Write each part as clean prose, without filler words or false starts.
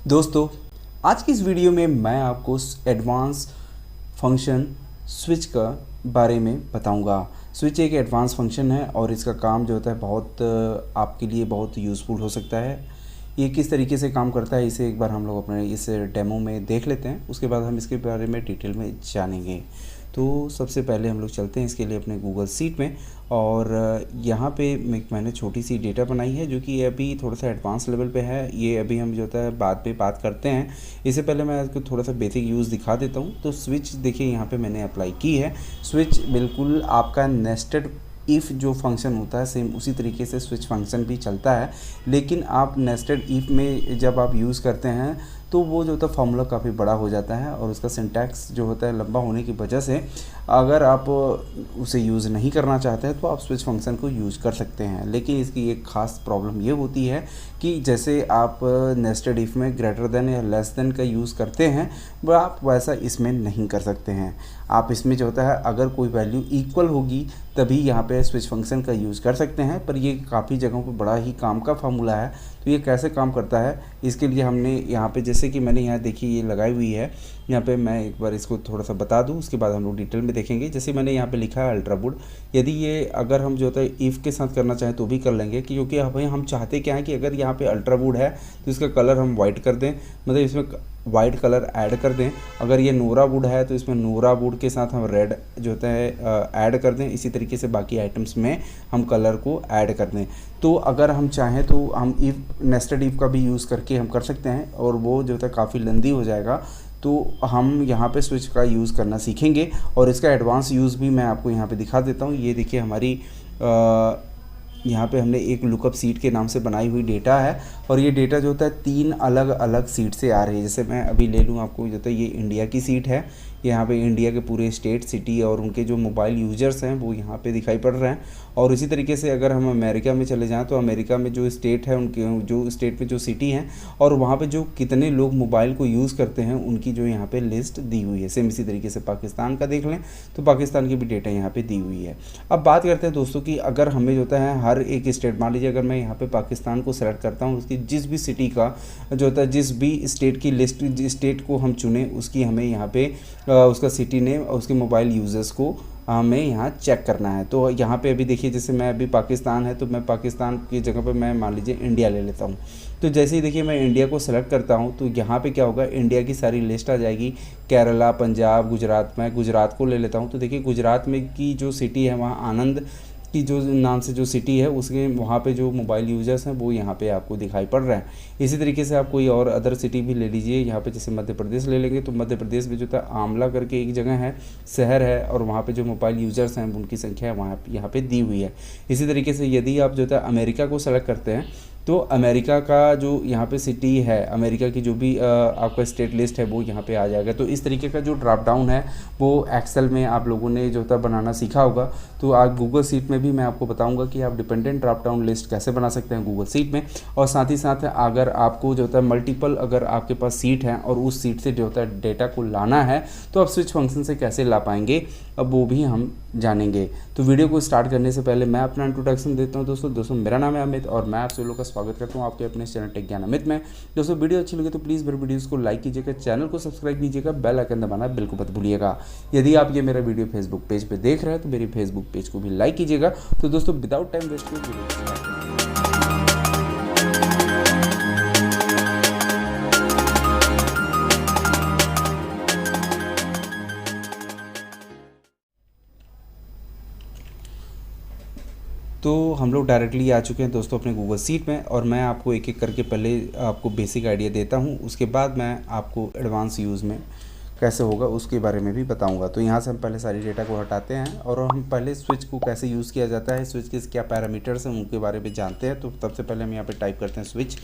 दोस्तों, आज की इस वीडियो में मैं आपको एडवांस फंक्शन स्विच का बारे में बताऊंगा। स्विच एक एडवांस फंक्शन है और इसका काम जो होता है बहुत आपके लिए बहुत यूज़फुल हो सकता है। ये किस तरीके से काम करता है इसे एक बार हम लोग अपने इस डेमो में देख लेते हैं, उसके बाद हम इसके बारे में डिटेल में जानेंगे। तो सबसे पहले हम लोग चलते हैं इसके लिए अपने गूगल शीट में और यहाँ पे मैंने छोटी सी डेटा बनाई है जो कि अभी थोड़ा सा एडवांस लेवल पे है। ये अभी हम जो होता है बाद पे बात करते हैं। इससे पहले मैं आपको थोड़ा सा बेसिक यूज़ दिखा देता हूँ। तो स्विच देखिए यहाँ पे मैंने अप्लाई की है। स्विच बिल्कुल आपका नेस्टेड इफ़ जो फंक्शन होता है सेम उसी तरीके से स्विच फंक्शन भी चलता है, लेकिन आप नेस्टेड इफ़ में जब आप यूज़ करते हैं तो वो जो होता है फार्मूला काफ़ी बड़ा हो जाता है और उसका सिंटैक्स जो होता है लंबा होने की वजह से अगर आप उसे यूज़ नहीं करना चाहते हैं तो आप स्विच फंक्शन को यूज़ कर सकते हैं। लेकिन इसकी एक ख़ास प्रॉब्लम ये होती है कि जैसे आप नेस्टेड इफ़ में ग्रेटर देन या लेस देन का यूज़ करते हैं वो आप वैसा इसमें नहीं कर सकते हैं। आप इसमें जो होता है अगर कोई वैल्यू इक्वल होगी तभी यहाँ पे स्विच फंक्शन का यूज़ कर सकते हैं, पर ये काफ़ी जगहों पर बड़ा ही काम का फार्मूला है। तो ये कैसे काम करता है इसके लिए हमने यहाँ पे जैसे कि मैंने यहाँ देखी ये लगाई हुई है, यहाँ पे मैं एक बार इसको थोड़ा सा बता दूँ, उसके बाद हम लोग डिटेल में देखेंगे। जैसे मैंने यहाँ पे लिखा है अल्ट्रा वुड। यदि ये अगर हम जो होता है इफ़ के साथ करना चाहें तो भी कर लेंगे, क्योंकि भाई हम चाहते क्या है कि अगर यहाँ पे अल्ट्रा वुड है तो इसका कलर हम वाइट कर दें, मतलब इसमें वाइट कलर ऐड कर दें। अगर ये नोरा वुड है तो इसमें नोरा वुड के साथ हम रेड जो होता है ऐड कर दें। इसी तरीके से बाकी आइटम्स में हम कलर को ऐड कर दें। तो अगर हम चाहें तो हम इफ़ नेस्टेड इफ़ का भी यूज़ करके हम कर सकते हैं और वो जो होता है काफ़ी लेंदी हो जाएगा। तो हम यहाँ पे स्विच का यूज़ करना सीखेंगे और इसका एडवांस यूज़ भी मैं आपको यहाँ पे दिखा देता हूँ। ये देखिए हमारी यहाँ पे हमने एक लुकअप सीट के नाम से बनाई हुई डेटा है और ये डेटा जो होता है 3 अलग अलग सीट से आ रही है। जैसे मैं अभी ले लूँ आपको, जो होता है ये इंडिया की सीट है। यहाँ पे इंडिया के पूरे स्टेट, सिटी और उनके जो मोबाइल यूज़र्स हैं वो यहाँ पे दिखाई पड़ रहे हैं। और इसी तरीके से अगर हम अमेरिका में चले जाएँ तो अमेरिका में जो स्टेट है उनके जो स्टेट में जो सिटी हैं और वहाँ पे जो कितने लोग मोबाइल को यूज़ करते हैं उनकी जो यहाँ पे लिस्ट दी हुई है। सेम इसी तरीके से पाकिस्तान का देख लें तो पाकिस्तान की भी डेटा यहाँ पे दी हुई है। अब बात करते हैं दोस्तों कि अगर हमें जो होता है हर एक स्टेट, मान लीजिए अगर मैं यहाँ पे पाकिस्तान को सेलेक्ट करता हूँ, उसकी जिस भी सिटी का जो होता है जिस भी स्टेट की लिस्ट, जिस स्टेट को हम चुने उसकी हमें यहाँ पे उसका सिटी नेम और उसके मोबाइल यूज़र्स को हमें यहाँ चेक करना है। तो यहाँ पे अभी देखिए जैसे मैं अभी पाकिस्तान है तो मैं पाकिस्तान की जगह पे मैं मान लीजिए इंडिया ले लेता हूँ। तो जैसे ही देखिए मैं इंडिया को सेलेक्ट करता हूँ तो यहाँ पे क्या होगा, इंडिया की सारी लिस्ट आ जाएगी। केरला, पंजाब, गुजरात, मैं गुजरात को ले लेता हूँ। तो देखिए गुजरात में की जो सिटी है वहाँ आनंद की जो नाम से जो सिटी है उसके वहाँ पे जो मोबाइल यूज़र्स हैं वो यहाँ पे आपको दिखाई पड़ रहे हैं। इसी तरीके से आप कोई और अदर सिटी भी ले लीजिए। यहाँ पे जैसे मध्य प्रदेश ले लेंगे तो मध्य प्रदेश में जो था आमला करके एक जगह है, शहर है, और वहाँ पे जो मोबाइल यूज़र्स हैं उनकी संख्या वहाँ यहाँ पे दी हुई है। इसी तरीके से यदि आप जो था अमेरिका को सेलेक्ट करते हैं तो अमेरिका का जो यहाँ पे सिटी है, अमेरिका की जो भी आपका स्टेट लिस्ट है वो यहाँ पे आ जाएगा। तो इस तरीके का जो ड्रॉप डाउन है वो एक्सेल में आप लोगों ने जो था बनाना सीखा होगा। तो आज गूगल शीट में भी मैं आपको बताऊंगा कि आप डिपेंडेंट ड्रॉप डाउन लिस्ट कैसे बना सकते हैं गूगल शीट में। और साथ ही साथ अगर आपको जो होता है मल्टीपल अगर आपके पास सीट हैं और उस सीट से जो होता है डेटा को लाना है तो आप स्विच फंक्शन से कैसे ला पाएंगे, अब वो भी हम जानेंगे। तो वीडियो को स्टार्ट करने से पहले मैं अपना इंट्रोडक्शन देता हूँ। दोस्तों मेरा नाम है अमित और मैं आप सभी लोगों का स्वागत करता हूँ आपके अपने चैनल टेक ज्ञान अमित में। दोस्तों वीडियो अच्छी लगे तो प्लीज़ मेरे वीडियोस को लाइक कीजिएगा, चैनल को सब्सक्राइब कीजिएगा, बेल आइकन दबाना बिल्कुल मत भूलिएगा। यदि आप ये मेरा वीडियो फेसबुक पेज पे देख रहे हैं तो मेरी फेसबुक पेज को भी लाइक कीजिएगा। तो दोस्तों विदाउट टाइम वेस्ट वीडियो तो हम लोग डायरेक्टली आ चुके हैं दोस्तों अपने गूगल शीट में और मैं आपको एक एक करके पहले आपको बेसिक आइडिया देता हूं, उसके बाद मैं आपको एडवांस यूज़ में कैसे होगा उसके बारे में भी बताऊंगा। तो यहाँ से हम पहले सारी डेटा को हटाते हैं और हम पहले स्विच को कैसे यूज़ किया जाता है, स्विच के क्या पैरामीटर्स हैं उनके बारे में जानते हैं। तो सबसे पहले हम यहाँ पे टाइप करते हैं स्विच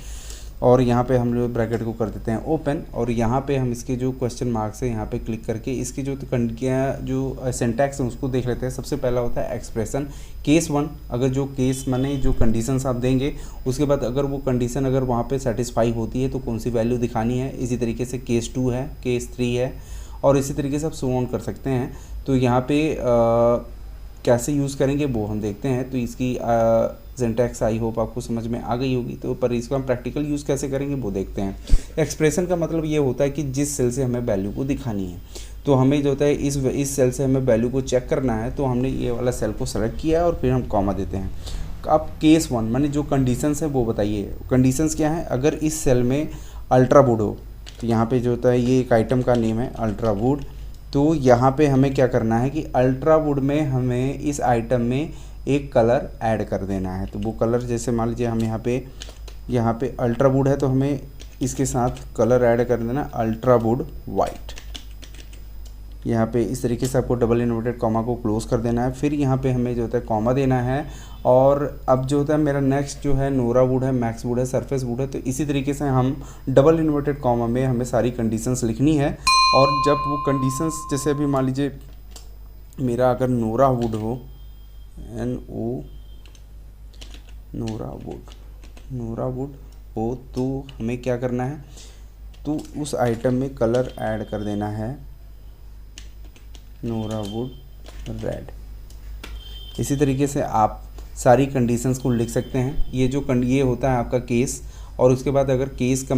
और यहाँ पे हम लोग ब्रैकेट को कर देते हैं ओपन और यहाँ पे हम इसके जो क्वेश्चन मार्क्स है यहाँ पे क्लिक करके इसकी जो सिंटैक्स है उसको देख लेते हैं। सबसे पहला होता है एक्सप्रेशन केस 1। अगर जो केस माने जो कंडीशंस आप देंगे उसके बाद अगर वो कंडीशन अगर वहाँ पे सेटिस्फाई होती है तो कौन सी वैल्यू दिखानी है। इसी तरीके से केस 2 है, केस 3 है और इसी तरीके से आप सो ऑन कर सकते हैं। तो यहाँ पे कैसे यूज़ करेंगे वो हम देखते हैं। तो इसकी सिंटैक्स आई होप आपको समझ में आ गई होगी। तो पर इसको हम प्रैक्टिकल यूज़ कैसे करेंगे वो देखते हैं। एक्सप्रेशन का मतलब ये होता है कि जिस सेल से हमें वैल्यू को दिखानी है, तो हमें जो होता है इस सेल से हमें वैल्यू को चेक करना है, तो हमने ये वाला सेल को सेलेक्ट किया है और फिर हम कॉमा देते हैं। अब केस 1 माने जो कंडीशंस है वो बताइए। कंडीशंस क्या है, अगर इस सेल में अल्ट्रावुड हो, तो यहाँ पे जो होता है ये एक आइटम का नेम है अल्ट्रावुड, तो यहाँ पे हमें क्या करना है कि अल्ट्रावुड में हमें इस आइटम में एक कलर ऐड कर देना है। तो वो कलर जैसे मान लीजिए हम यहाँ पे अल्ट्रावुड है, तो हमें इसके साथ कलर ऐड कर देना अल्ट्रावुड वाइट। यहाँ पे इस तरीके से आपको डबल इन्वर्टेड कॉमा को क्लोज कर देना है। फिर यहाँ पे हमें जो होता है कॉमा देना है। और अब जो होता है मेरा नेक्स्ट जो है नोरा वुड है, मैक्स वुड है, सरफेस वुड है, तो इसी तरीके से हम डबल इन्वर्टेड कॉमा में हमें सारी कंडीशंस लिखनी है। और जब वो कंडीशंस जैसे अभी मान लीजिए मेरा अगर नोरा वुड हो, नोरा वुड हो, तो हमें क्या करना है, तो उस आइटम में कलर ऐड कर देना है नोरा वुड रेड। इसी तरीके से आप सारी कंडीशंस को लिख सकते हैं। ये होता है आपका केस। और उसके बाद अगर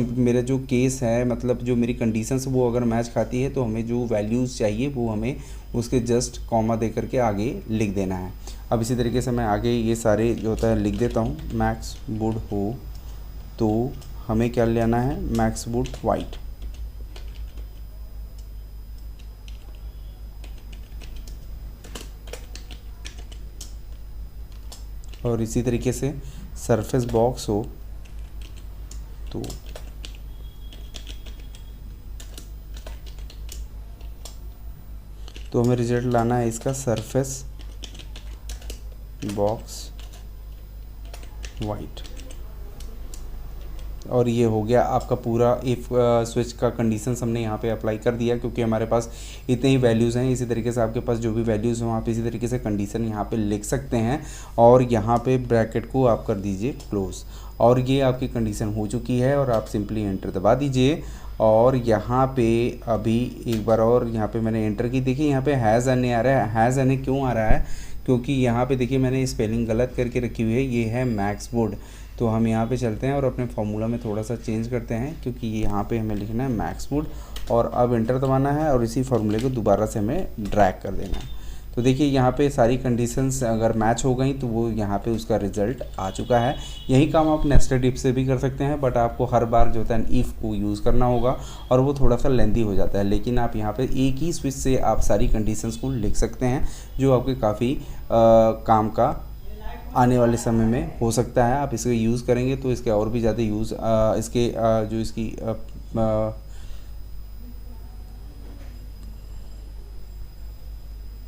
मेरा जो केस है, मतलब जो मेरी कंडीशंस वो अगर मैच खाती है, तो हमें जो वैल्यूज़ चाहिए वो हमें उसके जस्ट कॉमा दे करके आगे लिख देना है। अब इसी तरीके से मैं आगे ये सारे जो होता है लिख देता हूँ। मैक्स वुड हो तो हमें क्या लेना है, मैक्स वुड वाइट। और इसी तरीके से सरफेस बॉक्स हो तो हमें रिजल्ट लाना है इसका सरफेस बॉक्स वाइट। और ये हो गया आपका पूरा इफ़ स्विच का कंडीशंस हमने यहाँ पे अप्लाई कर दिया, क्योंकि हमारे पास इतने ही वैल्यूज़ हैं। इसी तरीके से आपके पास जो भी वैल्यूज़ हों आप इसी तरीके से कंडीशन यहाँ पे लिख सकते हैं। और यहाँ पे ब्रैकेट को आप कर दीजिए क्लोज। और ये आपकी कंडीशन हो चुकी है और आप सिंपली एंटर दबा दीजिए। और यहाँ पे अभी एक बार और यहाँ पे मैंने एंटर की, देखिए यहाँ पे हैज़ एन ए आ रहा है। हैज़ एन ए क्यों आ रहा है, क्योंकि यहाँ पे देखिए मैंने स्पेलिंग गलत करके रखी हुई है, ये है मैक्स वुड। तो हम यहाँ पे चलते हैं और अपने फॉर्मूला में थोड़ा सा चेंज करते हैं, क्योंकि यहाँ पे हमें लिखना है मैक्स वुड। और अब एंटर दबाना है और इसी फार्मूले को दोबारा से हमें ड्रैग कर देना है। तो देखिए यहाँ पे सारी कंडीशंस अगर मैच हो गई तो वो यहाँ पे उसका रिज़ल्ट आ चुका है। यही काम आप नेस्टेड इफ से भी कर सकते हैं, बट आपको हर बार जो होता है इफ़ को यूज़ करना होगा और वो थोड़ा सा लेंथी हो जाता है। लेकिन आप यहाँ पे एक ही स्विच से आप सारी कंडीशंस को लिख सकते हैं, जो आपके काफ़ी काम का आने वाले समय में हो सकता है। आप इसको यूज़ करेंगे तो इसके और भी ज़्यादा यूज़ जो इसकी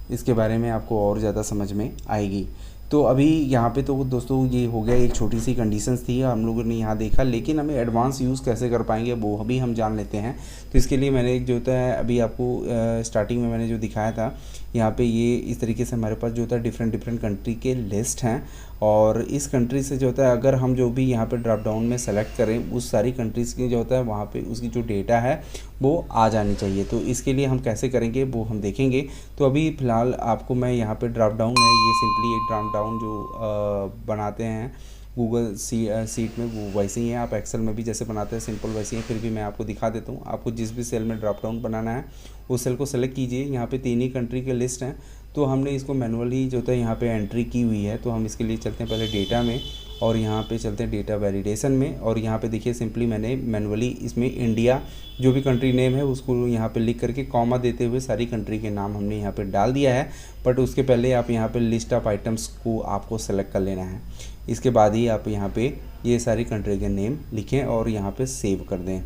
इसके बारे में आपको और ज़्यादा समझ में आएगी। तो अभी यहाँ पे तो दोस्तों ये हो गया, एक छोटी सी कंडीशंस थी हम लोगों ने यहाँ देखा, लेकिन हमें एडवांस यूज़ कैसे कर पाएंगे वो अभी हम जान लेते हैं। तो इसके लिए मैंने एक जो होता है अभी आपको स्टार्टिंग में मैंने जो दिखाया था, यहाँ पे ये इस तरीके से हमारे पास जो होता है डिफरेंट कंट्री के लिस्ट हैं। और इस कंट्री से जो होता है अगर हम जो भी यहाँ पे ड्रॉप डाउन में सेलेक्ट करें, उस सारी कंट्रीज़ की जो होता है वहाँ पे उसकी जो डेटा है वो आ जानी चाहिए। तो इसके लिए हम कैसे करेंगे वो हम देखेंगे। तो अभी फ़िलहाल आपको मैं यहाँ पे ड्रॉप डाउन है, ये सिंपली एक ड्रॉप डाउन जो बनाते हैं गूगल सीट में वो वैसे ही है। आप एक्सेल में भी जैसे बनाते हैं सिंपल वैसे ही है, फिर भी मैं आपको दिखा देता हूँ। आपको जिस भी सेल में ड्रॉप डाउन बनाना है उस सेल को सेलेक्ट कीजिए। यहाँ पे 3 ही कंट्री के लिस्ट हैं, तो हमने इसको मैनुअली जो होता है यहाँ पे एंट्री की हुई है। तो हम इसके लिए चलते हैं पहले डेटा में और यहाँ पे चलते हैं डेटा वैलिडेशन में। और यहाँ पे देखिए सिंपली मैंने मैनुअली इसमें इंडिया जो भी कंट्री नेम है उसको यहाँ पे लिख करके कॉमा देते हुए सारी कंट्री के नाम हमने यहाँ पे डाल दिया है। बट उसके पहले आप यहाँ पे लिस्ट ऑफ आइटम्स को आपको सेलेक्ट कर लेना है। इसके बाद ही आप यहाँ पे ये सारी कंट्री के नेम लिखें और यहाँ पे सेव कर दें।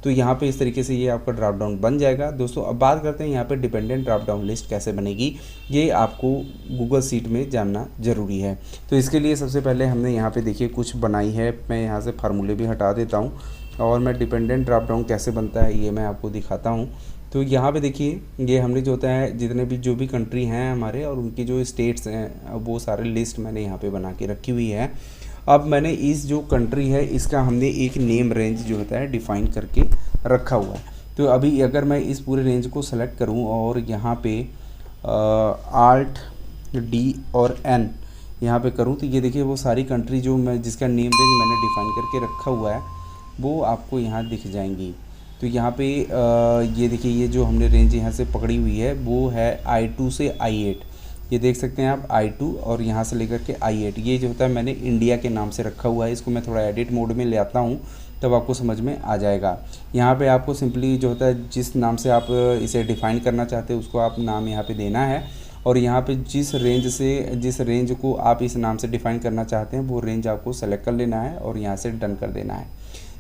तो यहाँ पे इस तरीके से ये आपका ड्रॉप डाउन बन जाएगा। दोस्तों अब बात करते हैं यहाँ पे डिपेंडेंट ड्रॉप डाउन लिस्ट कैसे बनेगी, ये आपको गूगल शीट में जानना ज़रूरी है। तो इसके लिए सबसे पहले हमने यहाँ पे देखिए कुछ बनाई है। मैं यहाँ से फार्मूले भी हटा देता हूँ और मैं डिपेंडेंट ड्रॉप डाउन कैसे बनता है ये मैं आपको दिखाता हूँ। तो यहाँ पे देखिए ये हमने जो होता है जितने भी जो भी कंट्री हैं हमारे और उनकी जो स्टेट्स हैं वो सारे लिस्ट मैंने यहाँ पे बना के रखी हुई है। अब मैंने इस जो कंट्री है इसका हमने एक नेम रेंज जो होता है डिफ़ाइन करके रखा हुआ है। तो अभी अगर मैं इस पूरे रेंज को सेलेक्ट करूं और यहाँ पे Alt D और N यहाँ पे करूँ तो ये देखिए वो सारी कंट्री जो मैं जिसका नेम रेंज मैंने डिफ़ाइन करके रखा हुआ है वो आपको यहाँ दिख जाएंगी। तो यहाँ पे ये देखिए ये जो हमने रेंज यहाँ से पकड़ी हुई है वो है I2 से I8। ये देख सकते हैं आप I2 और यहाँ से लेकर के I8। ये जो होता है मैंने इंडिया के नाम से रखा हुआ है। इसको मैं थोड़ा एडिट मोड में ले आता हूँ तब आपको समझ में आ जाएगा। यहाँ पे आपको सिंपली जो होता है जिस नाम से आप इसे डिफ़ाइन करना चाहते हैं उसको आप नाम यहाँ पे देना है, और यहाँ पे जिस रेंज को आप इस नाम से डिफ़ाइन करना चाहते हैं वो रेंज आपको सेलेक्ट कर लेना है और यहाँ से डन कर देना है।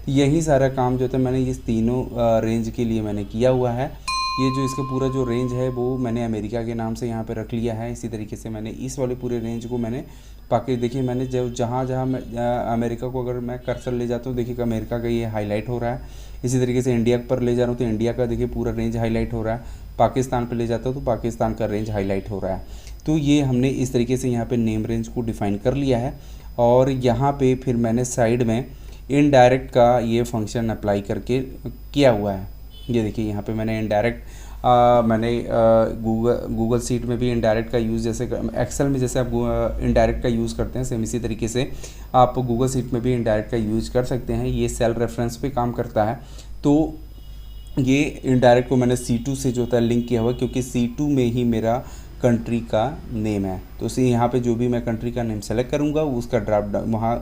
यही सारा काम जो होता है मैंने इस तीनों रेंज के लिए मैंने किया हुआ है। ये जो इसका पूरा जो रेंज है वो मैंने अमेरिका के नाम से यहाँ पे रख लिया है। इसी तरीके से मैंने इस वाले पूरे रेंज को मैंने देखिए मैंने जहाँ मैं अमेरिका को अगर मैं कर्सर ले जाता हूँ देखिए अमेरिका का ये हाईलाइट हो रहा है। इसी तरीके से इंडिया पर ले जा रहा हूँ तो इंडिया का देखिए पूरा रेंज हाईलाइट हो रहा है। पाकिस्तान पर ले जाता हूँ तो पाकिस्तान का रेंज हाईलाइट हो रहा है। तो ये हमने इस तरीके से यहाँ पर नेम रेंज को डिफ़ाइन कर लिया है। और यहाँ पर फिर मैंने साइड में इनडायरेक्ट का ये फंक्शन अप्लाई करके किया हुआ है। ये देखिए यहाँ पे मैंने इनडायरेक्ट मैंने गूगल शीट में भी इनडायरेक्ट का यूज़ जैसे एक्सेल में जैसे आप इनडायरेक्ट का यूज़ करते हैं सेम इसी तरीके से आप गूगल शीट में भी इनडायरेक्ट का यूज़ कर सकते हैं। ये सेल रेफरेंस पे काम करता है। तो ये इनडायरेक्ट को मैंने C2 से जो होता है लिंक किया हुआ क्योंकि C2 में ही मेरा कंट्री का नेम है। तो इसे यहाँ पे जो भी मैं कंट्री का नेम सेलेक्ट करूँगा उसका ड्रॉप डाउन वहाँ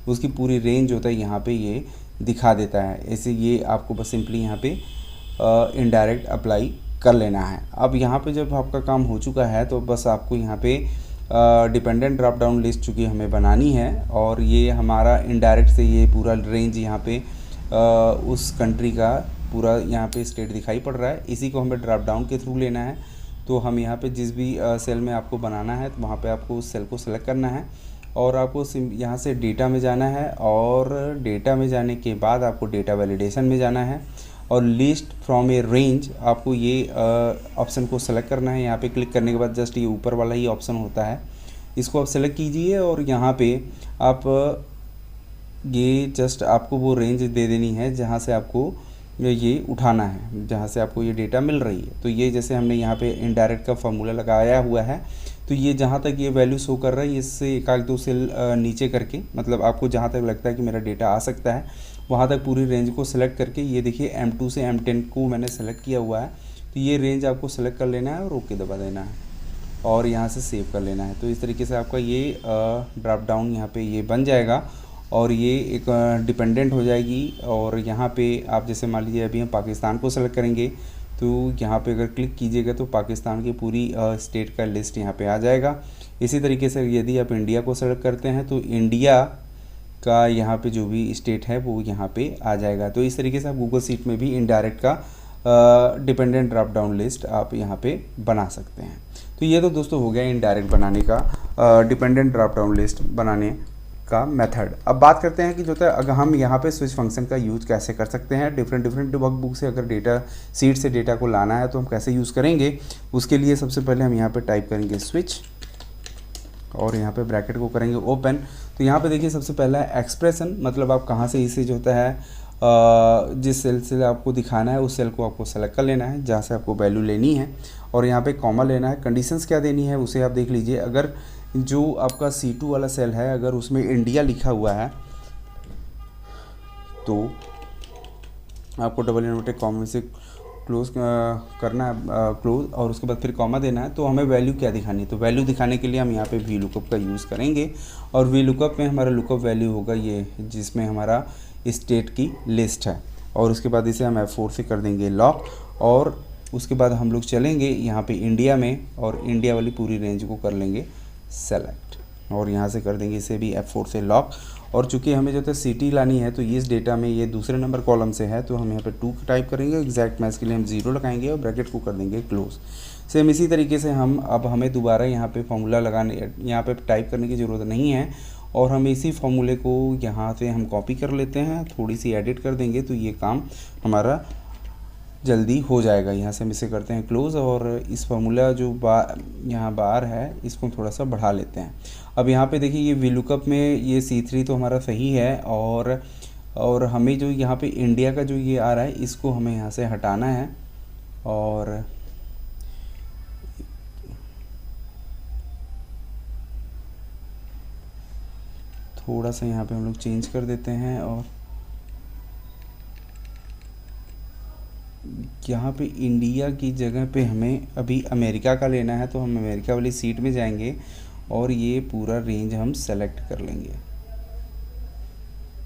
उसकी पूरी रेंज होता है यहाँ पे ये दिखा देता है। ऐसे ये आपको बस सिंपली यहाँ पे इनडायरेक्ट अप्लाई कर लेना है। अब यहाँ पे जब आपका काम हो चुका है तो बस आपको यहाँ पे डिपेंडेंट ड्रॉप डाउन लिस्ट चूँकि हमें बनानी है और ये हमारा इनडायरेक्ट से ये पूरा रेंज यहाँ पे उस कंट्री का पूरा यहाँ पे स्टेट दिखाई पड़ रहा है। इसी को हमें ड्रॉप डाउन के थ्रू लेना है। तो हम यहाँ पे जिस भी सेल में आपको बनाना है तो वहाँ पे आपको उस सेल को सेलेक्ट करना है और आपको यहाँ से डेटा में जाना है और डेटा में जाने के बाद आपको डेटा वैलिडेशन में जाना है और लिस्ट फ्रॉम ए रेंज आपको ये ऑप्शन को सेलेक्ट करना है। यहाँ पे क्लिक करने के बाद जस्ट ये ऊपर वाला ही ऑप्शन होता है, इसको आप सेलेक्ट कीजिए और यहाँ पे आप ये जस्ट आपको वो रेंज दे देनी है जहाँ से आपको ये उठाना है, जहाँ से आपको ये डेटा मिल रही है। तो ये जैसे हमने यहाँ पे इनडायरेक्ट का फार्मूला लगाया हुआ है तो ये जहाँ तक ये वैल्यू शो कर रहा है इससे एक आध दो सेल नीचे करके मतलब आपको जहाँ तक लगता है कि मेरा डेटा आ सकता है वहाँ तक पूरी रेंज को सेलेक्ट करके ये देखिए M2 से M10 को मैंने सेलेक्ट किया हुआ है। तो ये रेंज आपको सेलेक्ट कर लेना है और ओके दबा देना है और यहाँ से सेव कर लेना है। तो इस तरीके से आपका ये ड्रॉप डाउन यहाँ पे ये बन जाएगा और ये एक डिपेंडेंट हो जाएगी। और यहाँ पे आप जैसे मान लीजिए अभी हम पाकिस्तान को सेलेक्ट करेंगे तो यहाँ पे अगर क्लिक कीजिएगा तो पाकिस्तान की पूरी स्टेट का लिस्ट यहाँ पे आ जाएगा। इसी तरीके से यदि आप इंडिया को सेलेक्ट करते हैं तो इंडिया का यहाँ पे जो भी स्टेट है वो यहाँ पे आ जाएगा। तो इस तरीके से आप गूगल शीट में भी इनडायरेक्ट का डिपेंडेंट ड्रॉप डाउन लिस्ट आप यहाँ पे बना सकते हैं। तो ये तो दोस्तों हो गया इनडायरेक्ट बनाने का डिपेंडेंट ड्रॉप डाउन लिस्ट बनाने का मेथड। अब बात करते हैं कि जो है अगर हम यहाँ पे स्विच फंक्शन का यूज़ कैसे कर सकते हैं। डिफरेंट वर्कबुक से अगर डेटा शीट से डेटा को लाना है तो हम कैसे यूज़ करेंगे। उसके लिए सबसे पहले हम यहाँ पे टाइप करेंगे स्विच और यहाँ पे ब्रैकेट को करेंगे ओपन। तो यहाँ पे देखिए सबसे पहला एक्सप्रेशन मतलब आप कहाँ से इसे जो होता है जिस सेल से आपको दिखाना है उस सेल को आपको सेलेक्ट कर लेना है जहाँ से आपको वैल्यू लेनी है और यहाँ पे कॉमा लेना है। कंडीशंस क्या देनी है उसे आप देख लीजिए। अगर जो आपका C2 वाला सेल है अगर उसमें इंडिया लिखा हुआ है तो आपको डबल इन्वर्टेड कॉमा से क्लोज करना है क्लोज और उसके बाद फिर कॉमा देना है। तो हमें वैल्यू क्या दिखानी है तो वैल्यू दिखाने के लिए हम यहाँ पे वी लुकअप का यूज़ करेंगे और वी लुकअप में हमारा लुकअप वैल्यू होगा ये जिसमें हमारा स्टेट की लिस्ट है और उसके बाद इसे हम F4 से कर देंगे लॉक और उसके बाद हम लोग चलेंगे यहाँ पे इंडिया में और इंडिया वाली पूरी रेंज को कर लेंगे सेलेक्ट और यहाँ से कर देंगे इसे भी F4 से लॉक। और चूंकि हमें जो है सिटी लानी है तो इस डेटा में ये दूसरे नंबर कॉलम से है तो हम यहाँ पे 2 टाइप करेंगे। एग्जैक्ट मैच के लिए हम 0 लगाएंगे और ब्रैकेट को कर देंगे क्लोज। सेम इसी तरीके से हम अब हमें दोबारा यहाँ पे फॉर्मूला लगाने यहाँ पे टाइप करने की ज़रूरत नहीं है और हम इसी फॉर्मूले को यहाँ से हम कॉपी कर लेते हैं, थोड़ी सी एडिट कर देंगे तो ये काम हमारा जल्दी हो जाएगा। यहाँ से हम इसे करते हैं क्लोज़ और इस फार्मूला जो यहाँ बार है इसको थोड़ा सा बढ़ा लेते हैं। अब यहाँ पे देखिए ये वी लुकअप में ये C3 तो हमारा सही है और हमें जो यहाँ पे इंडिया का जो ये आ रहा है इसको हमें यहाँ से हटाना है और थोड़ा सा यहाँ पे हम लोग चेंज कर देते हैं और यहाँ पे इंडिया की जगह पे हमें अभी अमेरिका का लेना है, तो हम अमेरिका वाली सीट में जाएंगे और ये पूरा रेंज हम सेलेक्ट कर लेंगे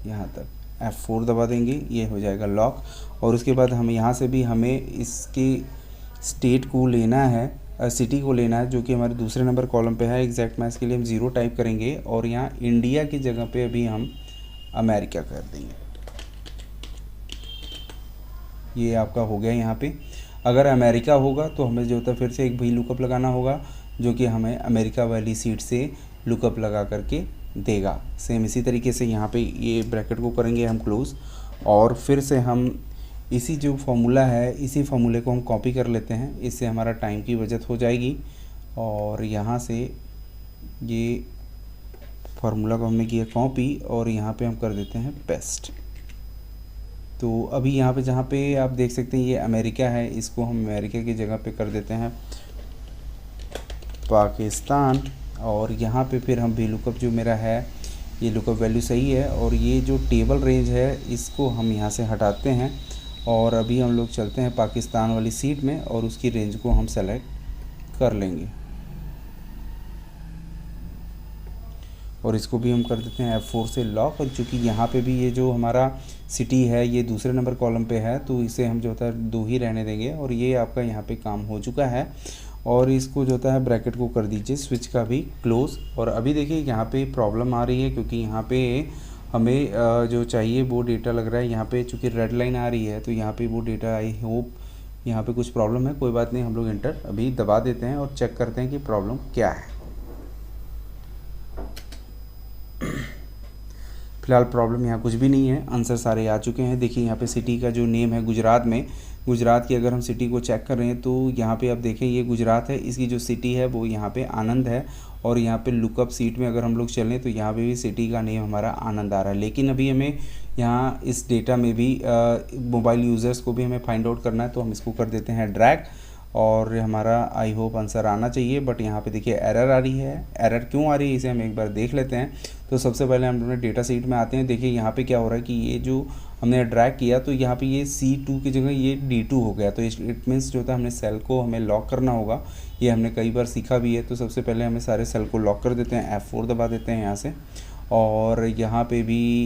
यहाँ तक। F4 दबा देंगे, ये हो जाएगा लॉक। और उसके बाद हम यहाँ से भी हमें इसके स्टेट को लेना है, सिटी को लेना है, जो कि हमारे दूसरे नंबर कॉलम पे है। एग्जैक्ट मैच के लिए हम 0 टाइप करेंगे और यहाँ इंडिया की जगह पे अभी हम अमेरिका कर देंगे। ये आपका हो गया। यहाँ पे अगर अमेरिका होगा तो हमें जो होता है फिर से एक भी लुकअप लगाना होगा, जो कि हमें अमेरिका वाली सीट से लुकअप लगा करके देगा। सेम इसी तरीके से यहाँ पे ये ब्रैकेट को करेंगे हम क्लोज़, और फिर से हम इसी जो फॉर्मूला है, इसी फॉर्मूले को हम कॉपी कर लेते हैं। इससे हमारा टाइम की बचत हो जाएगी। और यहाँ से ये फार्मूला को हमने किया कॉपी और यहाँ पे हम कर देते हैं पेस्ट। तो अभी यहाँ पे जहाँ पे आप देख सकते हैं ये अमेरिका है, इसको हम अमेरिका की जगह पे कर देते हैं पाकिस्तान। और यहाँ पे फिर हम भी लुकअप जो मेरा है, ये लुकअप वैल्यू सही है, और ये जो टेबल रेंज है इसको हम यहाँ से हटाते हैं। और अभी हम लोग चलते हैं पाकिस्तान वाली सीट में और उसकी रेंज को हम सेलेक्ट कर लेंगे और इसको भी हम कर देते हैं F4 से लॉक। और चूँकि यहाँ पे भी ये जो हमारा सिटी है ये दूसरे नंबर कॉलम पे है, तो इसे हम जो होता है 2 ही रहने देंगे। और ये आपका यहाँ पे काम हो चुका है। और इसको जो होता है ब्रैकेट को कर दीजिए स्विच का भी क्लोज़। और अभी देखिए यहाँ पे प्रॉब्लम आ रही है, क्योंकि यहाँ पे हमें जो चाहिए वो डेटा लग रहा है। यहाँ पे चूँकि रेड लाइन आ रही है तो यहाँ पे वो डेटा, आई होप यहाँ पे कुछ प्रॉब्लम है। कोई बात नहीं, हम लोग इंटर अभी दबा देते हैं और चेक करते हैं कि प्रॉब्लम क्या है। फिलहाल प्रॉब्लम यहाँ कुछ भी नहीं है, आंसर सारे आ चुके हैं। देखिए यहाँ पे सिटी का जो नेम है गुजरात में, गुजरात की अगर हम सिटी को चेक कर रहे हैं तो यहाँ पे आप देखें ये गुजरात है, इसकी जो सिटी है वो यहाँ पे आनंद है। और यहाँ पे लुकअप सीट में अगर हम लोग चलें तो यहाँ पे भी सिटी का नेम हमारा आनंद आ रहा है। लेकिन अभी हमें यहाँ इस डेटा में भी मोबाइल यूज़र्स को भी हमें फाइंड आउट करना है, तो हम इसको कर देते हैं ड्रैग और हमारा आई होप आंसर आना चाहिए। बट यहाँ पे देखिए एरर आ रही है। एरर क्यों आ रही है इसे हम एक बार देख लेते हैं। तो सबसे पहले हम अपने डेटा सीट में आते हैं। देखिए यहाँ पे क्या हो रहा है कि ये जो हमने ड्रैग किया तो यहाँ पे ये C2 की जगह ये D2 हो गया। तो इट मीन्स जो होता है हमने सेल को हमें लॉक करना होगा। ये हमने कई बार सीखा भी है। तो सबसे पहले हमें सारे सेल को लॉक कर देते हैं, F4 दबा देते हैं यहाँ से। और यहाँ पे भी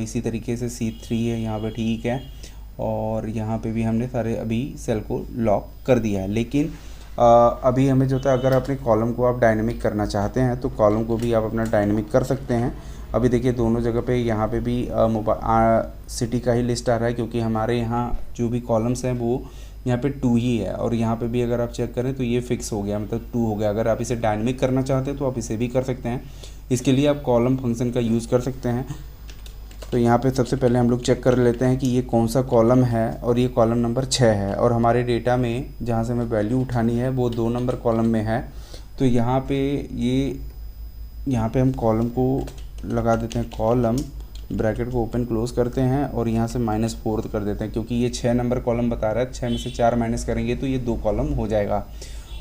इसी तरीके से C3 है यहाँ पे, ठीक है। और यहाँ पे भी हमने सारे अभी सेल को लॉक कर दिया है। लेकिन अभी हमें जो होता है, अगर अपने कॉलम को आप डायनेमिक करना चाहते हैं तो कॉलम को भी आप अपना डायनेमिक कर सकते हैं। अभी देखिए दोनों जगह पे यहाँ पे भी सिटी का ही लिस्ट आ रहा है, क्योंकि हमारे यहाँ जो भी कॉलम्स हैं वो यहाँ पे 2 ही है। और यहाँ पे भी अगर आप चेक करें तो ये फिक्स हो गया, मतलब 2 हो गया। अगर आप इसे डायनेमिक करना चाहते हैं तो आप इसे भी कर सकते हैं। इसके लिए आप कॉलम फंक्शन का यूज़ कर सकते हैं। तो यहाँ पे सबसे पहले हम लोग चेक कर लेते हैं कि ये कौन सा कॉलम है, और ये कॉलम नंबर 6 है। और हमारे डेटा में जहाँ से हमें वैल्यू उठानी है वो 2 नंबर कॉलम में है। तो यहाँ पे हम कॉलम को लगा देते हैं, कॉलम ब्रैकेट को ओपन क्लोज करते हैं और यहाँ से -4 कर देते हैं, क्योंकि ये 6 नंबर कॉलम बता रहा है। 6 में से 4 माइनस करेंगे तो ये 2 कॉलम हो जाएगा।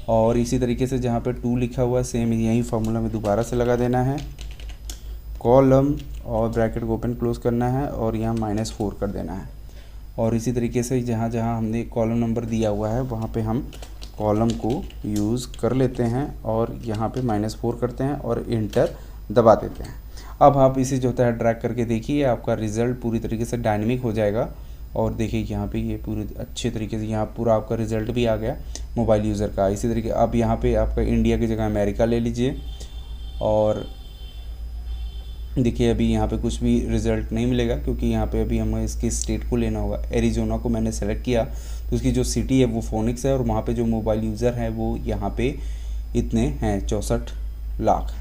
और इसी तरीके से जहाँ पे 2 लिखा हुआ है सेम यही फार्मूला में दोबारा से लगा देना है, कॉलम और ब्रैकेट को ओपन क्लोज करना है और यहाँ -4 कर देना है। और इसी तरीके से जहाँ जहाँ हमने कॉलम नंबर दिया हुआ है वहाँ पे हम कॉलम को यूज़ कर लेते हैं और यहाँ पे -4 करते हैं और इंटर दबा देते हैं। अब आप इसे जो होता है ड्रैग करके देखिए, आपका रिज़ल्ट पूरी तरीके से डायनेमिक हो जाएगा। और देखिए यहाँ पे ये पूरी अच्छे तरीके से यहाँ पूरा आपका रिज़ल्ट भी आ गया मोबाइल यूज़र का। इसी तरीके अब यहाँ पे आपका इंडिया की जगह अमेरिका ले लीजिए। और देखिए अभी यहाँ पे कुछ भी रिज़ल्ट नहीं मिलेगा, क्योंकि यहाँ पे अभी हमें इसके स्टेट को लेना होगा। एरिज़ोना को मैंने सेलेक्ट किया तो उसकी जो सिटी है वो फोनिक्स है, और वहाँ पे जो मोबाइल यूज़र है वो यहाँ पे इतने हैं 64 लाख।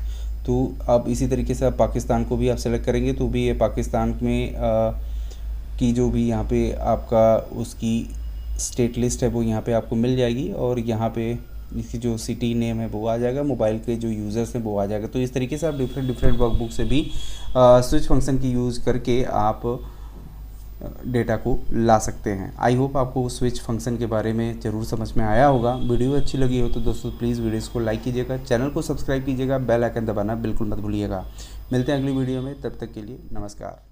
तो अब इसी तरीके से आप पाकिस्तान को भी आप सेलेक्ट करेंगे तो भी ये पाकिस्तान में की जो भी यहाँ पे आपका उसकी स्टेट लिस्ट है वो यहाँ पे आपको मिल जाएगी। और यहाँ पे इसकी जो सिटी नेम है वो आ जाएगा, मोबाइल के जो यूज़र्स हैं वो आ जाएगा। तो इस तरीके से आप डिफरेंट वर्कबुक से भी स्विच फंक्शन की यूज़ करके आप डेटा को ला सकते हैं। आई होप आपको स्विच फंक्शन के बारे में ज़रूर समझ में आया होगा। वीडियो अच्छी लगी हो तो दोस्तों प्लीज़ वीडियोस को लाइक कीजिएगा, चैनल को सब्सक्राइब कीजिएगा, बेल आइकन दबाना बिल्कुल मत भूलिएगा। मिलते हैं अगली वीडियो में, तब तक के लिए नमस्कार।